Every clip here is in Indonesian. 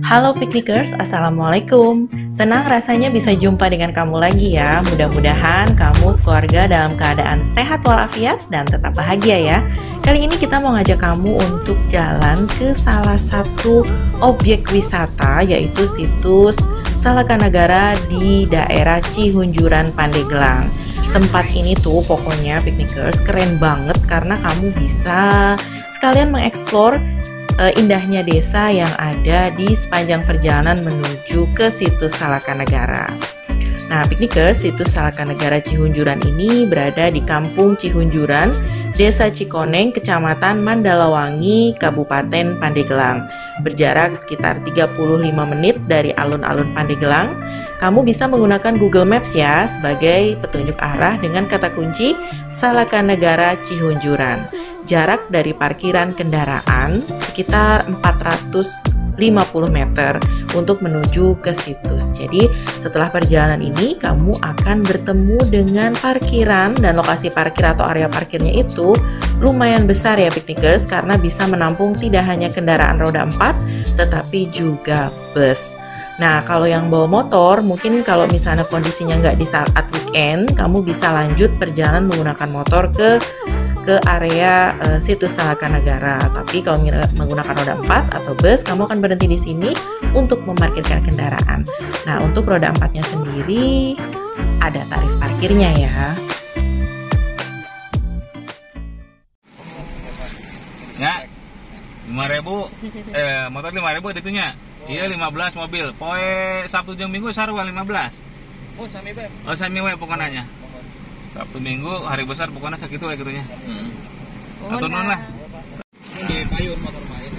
Halo Piknikers, Assalamualaikum. Senang rasanya bisa jumpa dengan kamu lagi ya. Mudah-mudahan kamu sekeluarga dalam keadaan sehat walafiat dan tetap bahagia ya. Kali ini kita mau ngajak kamu untuk jalan ke salah satu objek wisata, yaitu situs Salakanagara di daerah Cihunjuran, Pandeglang. Tempat ini tuh pokoknya Piknikers keren banget karena kamu bisa sekalian mengeksplor indahnya desa yang ada di sepanjang perjalanan menuju ke situs Salakanagara. Nah, Piknikers, situs Salakanagara Cihunjuran ini berada di Kampung Cihunjuran, Desa Cikoneng, Kecamatan Mandalawangi, Kabupaten Pandeglang. Berjarak sekitar 35 menit dari alun-alun Pandeglang. Kamu bisa menggunakan Google Maps ya sebagai petunjuk arah dengan kata kunci Salakanagara Cihunjuran. Jarak dari parkiran kendaraan sekitar 450 meter untuk menuju ke situs. Jadi setelah perjalanan ini kamu akan bertemu dengan parkiran, dan lokasi parkir atau area parkirnya itu lumayan besar ya Piknikers, karena bisa menampung tidak hanya kendaraan roda 4 tetapi juga bus. Nah, kalau yang bawa motor, mungkin kalau misalnya kondisinya nggak di saat weekend, kamu bisa lanjut perjalanan menggunakan motor ke area situs Salakanagara. Tapi kalau menggunakan roda 4 atau bus, kamu akan berhenti di sini untuk memarkirkan kendaraan. Nah, untuk roda 4-nya sendiri ada tarif parkirnya ya. Ya, 5.000, motor 5.000 itunya. Iya 15 mobil. Poe Sabtu jeung Minggu sarua 15. Oh, sami bae. Oh, sami we pokoknya. Sabtu Minggu hari besar pokoknya segitu we gitunya. Atur nuhun lah. Di payun motor main.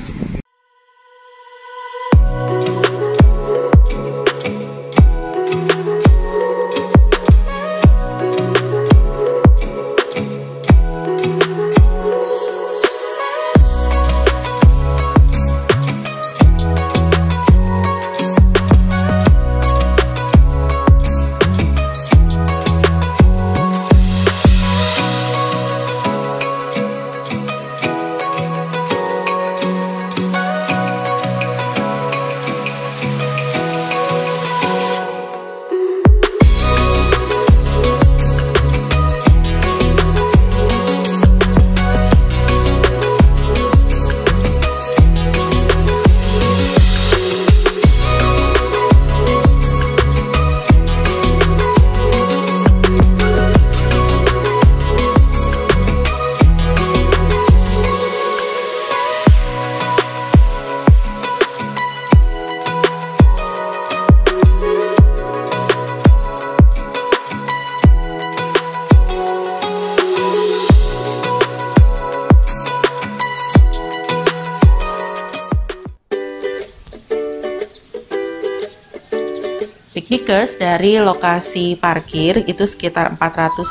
Piknikers, dari lokasi parkir itu sekitar 450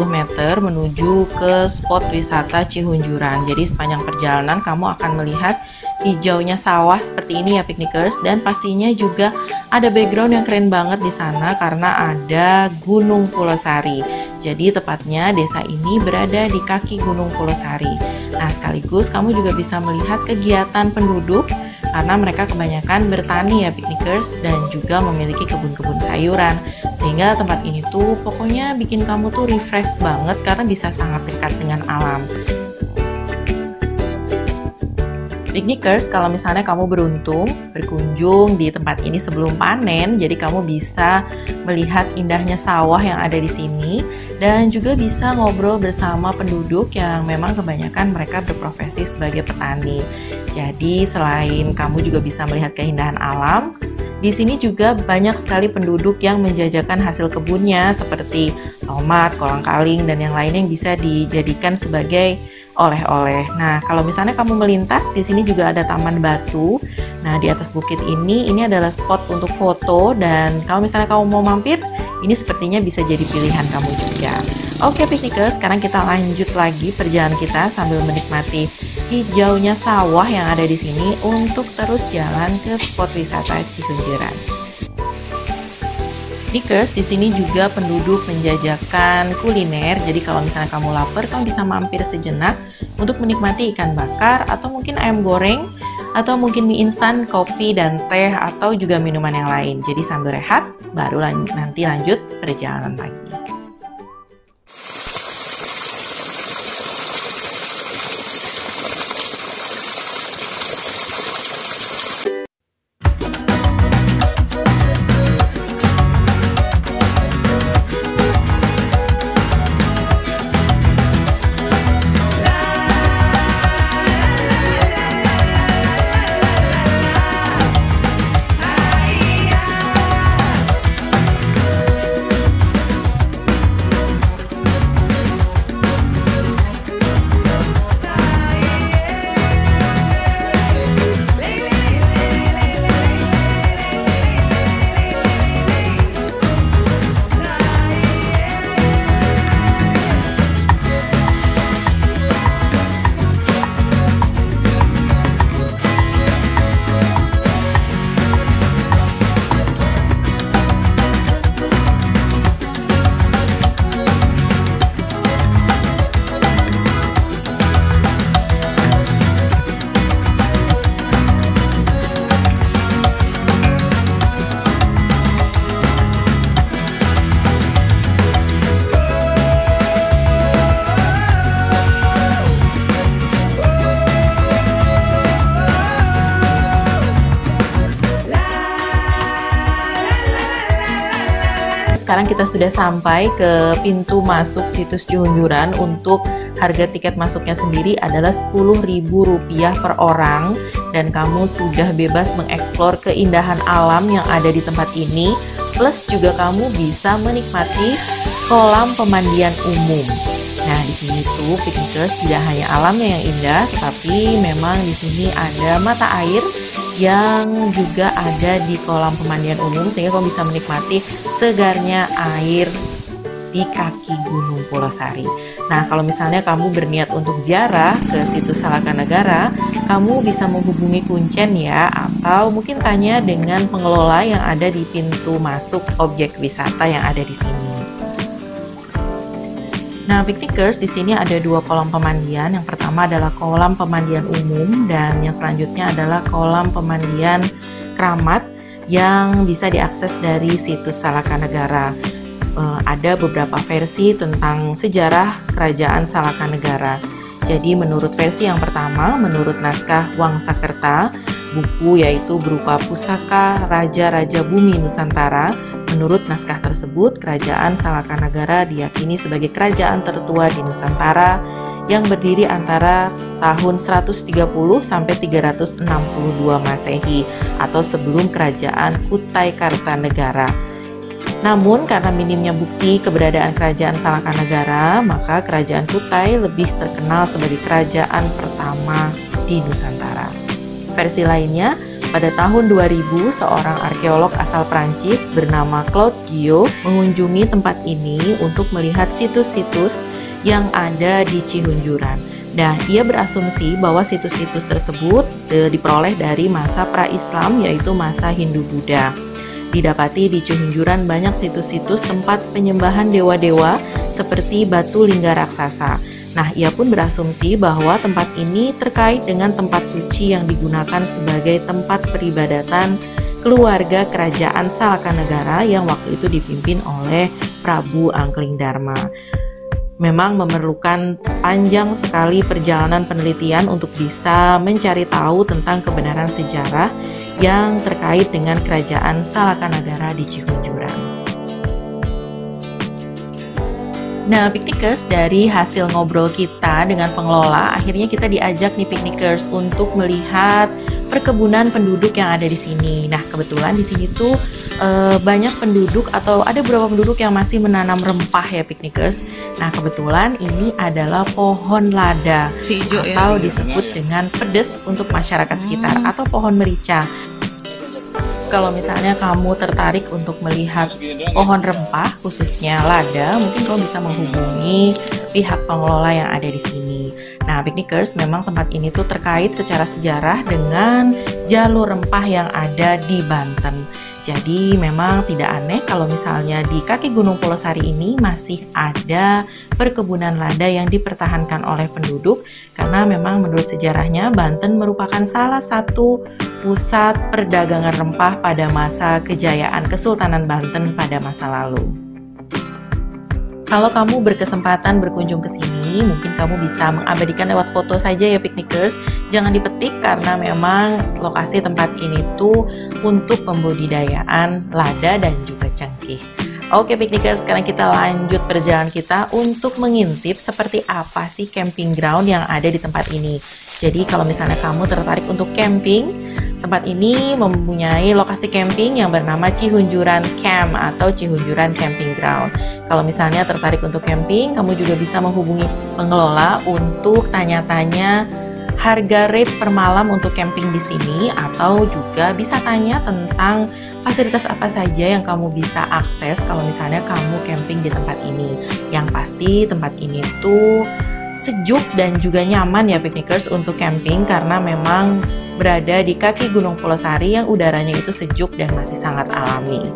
meter menuju ke spot wisata Cihunjuran. Jadi sepanjang perjalanan kamu akan melihat hijaunya sawah seperti ini ya Piknikers, dan pastinya juga ada background yang keren banget di sana karena ada Gunung Pulosari. Jadi tepatnya desa ini berada di kaki Gunung Pulosari. Nah, sekaligus kamu juga bisa melihat kegiatan penduduk karena mereka kebanyakan bertani ya Piknikers, dan juga memiliki kebun-kebun sayuran, sehingga tempat ini tuh pokoknya bikin kamu tuh refresh banget karena bisa sangat dekat dengan alam. Piknikers, kalau misalnya kamu beruntung berkunjung di tempat ini sebelum panen, jadi kamu bisa melihat indahnya sawah yang ada di sini dan juga bisa ngobrol bersama penduduk yang memang kebanyakan mereka berprofesi sebagai petani. Jadi selain kamu juga bisa melihat keindahan alam, di sini juga banyak sekali penduduk yang menjajakan hasil kebunnya seperti tomat, kolang-kaling, dan yang lainnya yang bisa dijadikan sebagai oleh-oleh. Nah, kalau misalnya kamu melintas, di sini juga ada taman batu. Nah, di atas bukit ini adalah spot untuk foto, dan kalau misalnya kamu mau mampir, ini sepertinya bisa jadi pilihan kamu juga. Oke Piknikers, sekarang kita lanjut lagi perjalanan kita sambil menikmati hijaunya sawah yang ada di sini untuk terus jalan ke spot wisata Cihunjuran. Piknikers, di sini juga penduduk menjajakan kuliner. Jadi kalau misalnya kamu lapar, kamu bisa mampir sejenak untuk menikmati ikan bakar atau mungkin ayam goreng atau mungkin mie instan, kopi, dan teh, atau juga minuman yang lain. Jadi sambil rehat, baru nanti lanjut perjalanan lagi. Sekarang kita sudah sampai ke pintu masuk situs Cihunjuran. Untuk harga tiket masuknya sendiri adalah Rp10.000 per orang, dan kamu sudah bebas mengeksplor keindahan alam yang ada di tempat ini, plus juga kamu bisa menikmati kolam pemandian umum. Nah, di sini tuh piknikers tidak hanya alamnya yang indah, tapi memang di sini ada mata air yang juga ada di kolam pemandian umum, sehingga kamu bisa menikmati segarnya air di kaki Gunung Pulau Sari. Nah, kalau misalnya kamu berniat untuk ziarah ke situs Salakanegara, kamu bisa menghubungi Kuncen ya, atau mungkin tanya dengan pengelola yang ada di pintu masuk objek wisata yang ada di sini. Nah, piknikers, di sini ada dua kolam pemandian. Yang pertama adalah kolam pemandian umum, dan yang selanjutnya adalah kolam pemandian keramat yang bisa diakses dari situs Salakanegara. Ada beberapa versi tentang sejarah kerajaan Salakanegara. Jadi menurut versi yang pertama, menurut naskah Wangsakerta, buku yaitu berupa pusaka Raja-Raja Bumi Nusantara. Menurut naskah tersebut, kerajaan Salakanegara diyakini sebagai kerajaan tertua di Nusantara yang berdiri antara tahun 130 sampai 362 Masehi atau sebelum kerajaan Kutai Kartanegara. Namun karena minimnya bukti keberadaan kerajaan Salakanegara, maka kerajaan Kutai lebih terkenal sebagai kerajaan pertama di Nusantara. Versi lainnya, pada tahun 2000, seorang arkeolog asal Prancis bernama Claude Guyot mengunjungi tempat ini untuk melihat situs-situs yang ada di Cihunjuran. Nah, ia berasumsi bahwa situs-situs tersebut diperoleh dari masa pra-Islam, yaitu masa Hindu-Buddha. Didapati di Cihunjuran banyak situs-situs tempat penyembahan dewa-dewa seperti batu lingga raksasa. Nah, ia pun berasumsi bahwa tempat ini terkait dengan tempat suci yang digunakan sebagai tempat peribadatan keluarga kerajaan Salakanegara yang waktu itu dipimpin oleh Prabu Angklingdarma. Memang memerlukan panjang sekali perjalanan penelitian untuk bisa mencari tahu tentang kebenaran sejarah yang terkait dengan kerajaan Salakanegara di Cihunjuran. Nah, piknikers, dari hasil ngobrol kita dengan pengelola, akhirnya kita diajak nih piknikers untuk melihat perkebunan penduduk yang ada di sini. Nah, kebetulan di sini tuh banyak penduduk atau ada beberapa penduduk yang masih menanam rempah ya piknikers. Nah, kebetulan ini adalah pohon lada atau disebut dengan pedes untuk masyarakat sekitar, atau pohon merica. Kalau misalnya kamu tertarik untuk melihat pohon rempah, khususnya lada, mungkin kamu bisa menghubungi pihak pengelola yang ada di sini. Nah, piknikers, memang tempat ini tuh terkait secara sejarah dengan jalur rempah yang ada di Banten. Jadi memang tidak aneh kalau misalnya di kaki Gunung Pulosari ini masih ada perkebunan lada yang dipertahankan oleh penduduk, karena memang menurut sejarahnya Banten merupakan salah satu pusat perdagangan rempah pada masa kejayaan Kesultanan Banten pada masa lalu. Kalau kamu berkesempatan berkunjung ke sini, mungkin kamu bisa mengabadikan lewat foto saja ya piknikers. Jangan dipetik karena memang lokasi tempat ini tuh untuk pembudidayaan lada dan juga cengkeh. Oke piknikers, sekarang kita lanjut perjalanan kita untuk mengintip seperti apa sih camping ground yang ada di tempat ini. Jadi kalau misalnya kamu tertarik untuk camping, tempat ini mempunyai lokasi camping yang bernama Cihunjuran Camp atau Cihunjuran Camping Ground. Kalau misalnya tertarik untuk camping, kamu juga bisa menghubungi pengelola untuk tanya-tanya harga rate per malam untuk camping di sini, atau juga bisa tanya tentang fasilitas apa saja yang kamu bisa akses kalau misalnya kamu camping di tempat ini. Yang pasti tempat ini tuh sejuk dan juga nyaman ya piknikers untuk camping, karena memang berada di kaki Gunung Pulosari yang udaranya itu sejuk dan masih sangat alami.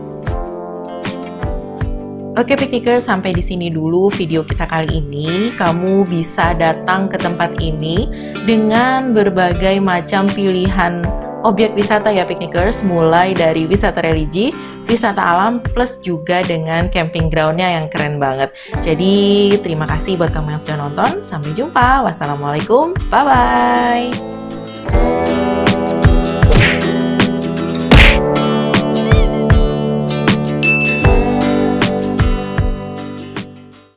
Oke piknikers, sampai di sini dulu video kita kali ini. Kamu bisa datang ke tempat ini dengan berbagai macam pilihan objek wisata ya piknikers, mulai dari wisata religi, wisata alam, plus juga dengan camping groundnya yang keren banget. Jadi terima kasih buat kamu yang sudah nonton. Sampai jumpa. Wassalamualaikum. Bye-bye.